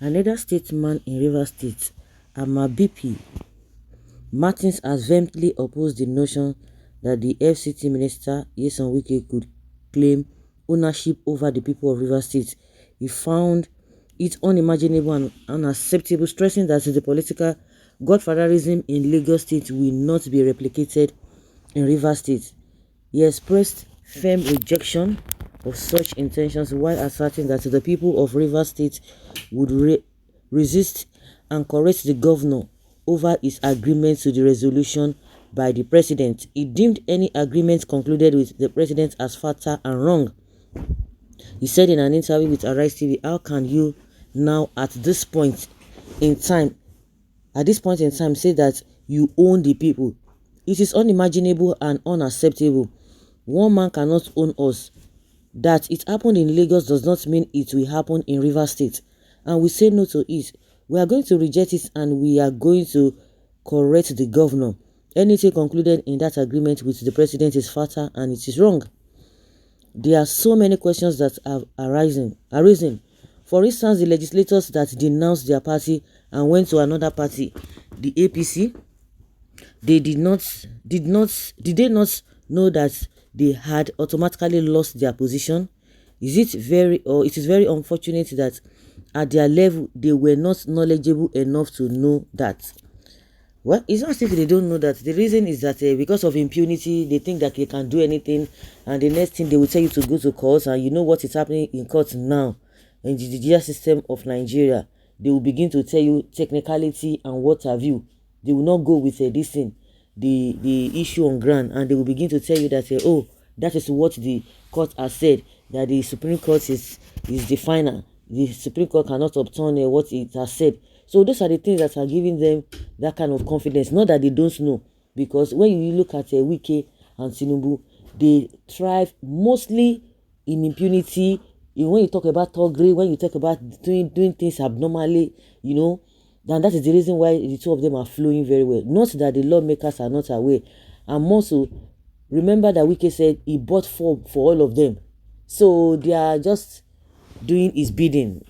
Another statesman in Rivers State, BP Martins, has vehemently opposed the notion that the FCT minister, Wike, could claim ownership over the people of Rivers State. He found it unimaginable and unacceptable, stressing that the political godfatherism in Lagos State will not be replicated in Rivers State. He expressed firm rejection of such intentions while asserting that the people of Rivers State would resist and correct the governor over his agreement to the resolution by the president. He deemed any agreement concluded with the president as fatal and wrong. He said in an interview with Arise TV, "How can you now at this point in time say that you own the people? It is unimaginable and unacceptable. One man cannot own us. That it happened in Lagos does not mean it will happen in Rivers State. And we say no to it. We are going to reject it and we are going to correct the governor. Anything concluded in that agreement with the president is fatal and it is wrong." There are so many questions that have arisen. For instance, the legislators that denounced their party and went to another party, the APC, did they not know that they had automatically lost their position? It is very unfortunate that at their level they were not knowledgeable enough to know that. Well, it's not as if they don't know that. The reason is that because of impunity, they think that they can do anything, and the next thing they will tell you to go to court, and you know what is happening in court now in the judicial system of Nigeria. They will begin to tell you technicality and what have you. They will not go with this thing, the issue on ground, and they will begin to tell you that oh, that is what the court has said, that the Supreme Court is the final. The Supreme Court cannot overturn what it has said. So those are the things that are giving them that kind of confidence. Not that they don't know, because when you look at Wike and Tinubu, they thrive mostly in impunity. When you talk about thuggery, when you talk about doing things abnormally, then that is the reason why the two of them are flowing very well. Not that the lawmakers are not aware. And also, remember that Wike said he bought for all of them. So they are just doing his bidding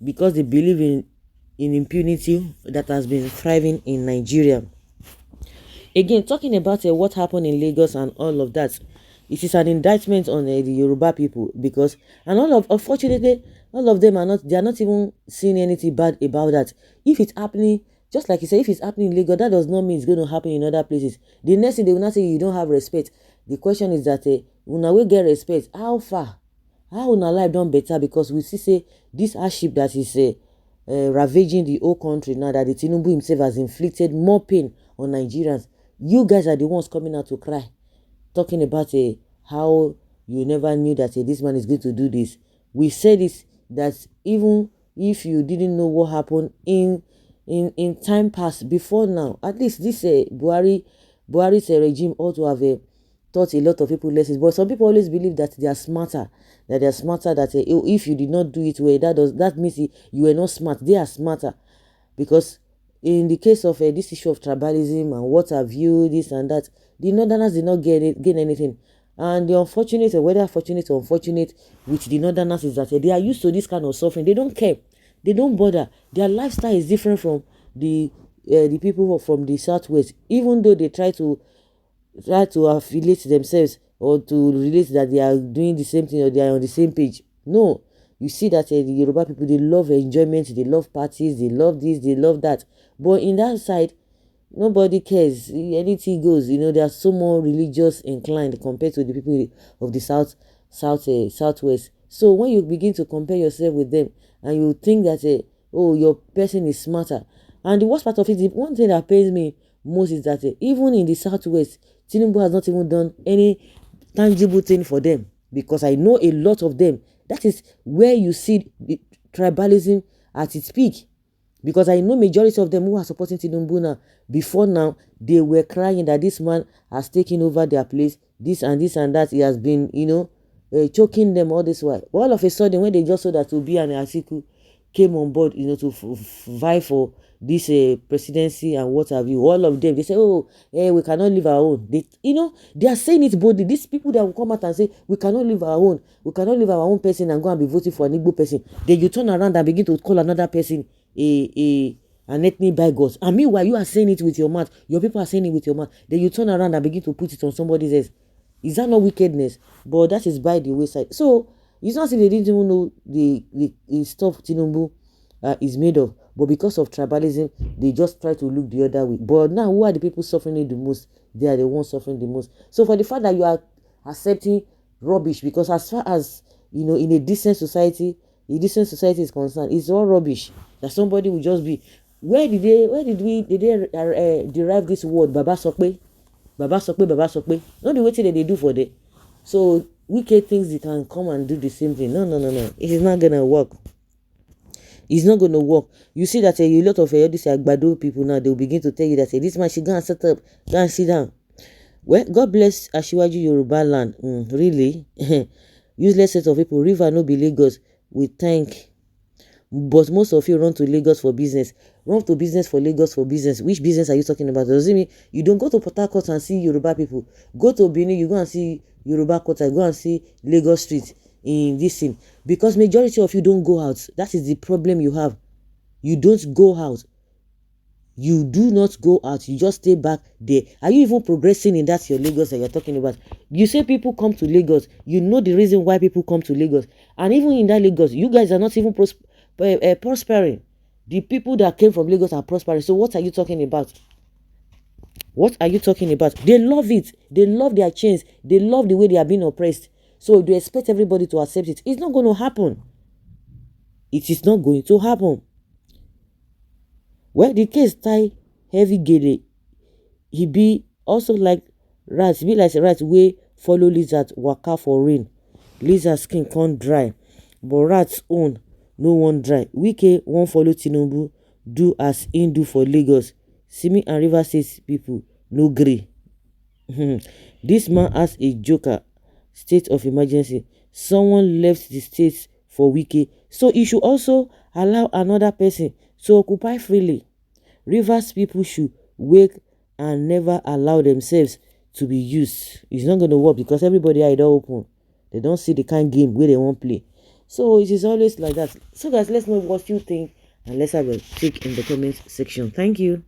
because they believe in impunity that has been thriving in Nigeria. Again, talking about what happened in Lagos and all of that, it is an indictment on the Yoruba people, because unfortunately all of them are not even seeing anything bad about that. If it's happening, just like you say, if it's happening in Lagos, that does not mean it's going to happen in other places. The next thing they will not say you don't have respect. The question is that una will get respect. How far? How una life done better? Because we see say this hardship that is ravaging the whole country now, that the Tinubu himself has inflicted more pain on Nigerians. You guys are the ones coming out to cry, talking about how you never knew that this man is going to do this. We said this, that even if you didn't know what happened in time past before now, at least this Buhari's regime ought to have taught a lot of people lessons. But some people always believe that they are smarter, that if you did not do it well, that means you were not smart. They are smarter, because in the case of this issue of tribalism and what have you, this and that, the Northerners did not gain anything. And the unfortunate, or whether fortunate or unfortunate, with the Northerners is that they are used to this kind of suffering. They don't care. They don't bother. Their lifestyle is different from the people from the Southwest. Even though they try to affiliate themselves or to relate that they are doing the same thing or they are on the same page. No. You see that the Yoruba people, they love enjoyment, they love parties, they love this, they love that. But in that side, nobody cares. Anything goes. They are so more religious inclined compared to the people of the Southwest. So when you begin to compare yourself with them, and you think that your person is smarter, and the worst part of it, the one thing that pains me most is that even in the Southwest, Tinubu has not even done any tangible thing for them, because I know a lot of them. That is where you see the tribalism at its peak. Because I know majority of them who are supporting Tinubu now, before now, they were crying that this man has taken over their place, this and that. He has been, choking them all this while. All of a sudden, when they just saw that Obi and Atiku came on board, to vie for this presidency and what have you, all of them, they say, we cannot leave our own. They are saying it boldly. These people that will come out and say, we cannot leave our own person and go and be voting for an Igbo person. Then you turn around and begin to call another person an ethnic bigot, and meanwhile you are saying it with your mouth, your people are saying it with your mouth, then you turn around and begin to put it on somebody's head. Is that not wickedness? But that is by the wayside. So it's not say they didn't even know the stuff Tinubu is made of, but because of tribalism, they just try to look the other way. But now, who are the people suffering it the most? They are the ones suffering the most. So for the fact that you are accepting rubbish, because as far as you know, in a decent society is concerned, it's all rubbish. That somebody will just be. Where did they derive this word Baba Sokpe? Baba Sokpe, Baba Sokpe. Not the way that they do for them. So wicked things they can come and do the same thing. No. It is not gonna work. It's not going to work. You see that a lot of all these Agbado people now, they will begin to tell you that this man should go and set up, go and sit down. Well, God bless Ashiwaju Yoruba land. Really? Useless set of people. River no be Lagos. We thank. But most of you run to Lagos for business. Run to business for Lagos for business. Which business are you talking about? Does it mean you don't go to Port Harcourt and see Yoruba people? Go to Benin, you go and see Yoruba quarter, go and see Lagos Street in this thing. Because majority of you don't go out. That is the problem you have. You don't go out. You do not go out. You just stay back there. Are you even progressing in that your Lagos that you're talking about? You say people come to Lagos. You know the reason why people come to Lagos. And even in that Lagos, you guys are not even prospering. The people that came from Lagos are prospering. So what are you talking about? What are you talking about? They love it. They love their chains. They love the way they are being oppressed. So they expect everybody to accept it. It's not going to happen. It is not going to happen. Well, the case tie heavy gele. He be also like rats. Be like a rat wey follow lizard waka for rain. Lizard skin can't dry, but rats own no one dry. Wike won't follow Tinubu do as in do for Lagos. Simi and Rivers State people no gree. This man has a joker state of emergency. Someone left the state for Wike, so he should also allow another person to occupy freely. Rivers people should wake and never allow themselves to be used. It's not going to work because everybody are open. They don't see the kind of game where they won't play. So it is always like that. So guys, let's know what you think and let's have a take in the comments section. Thank you.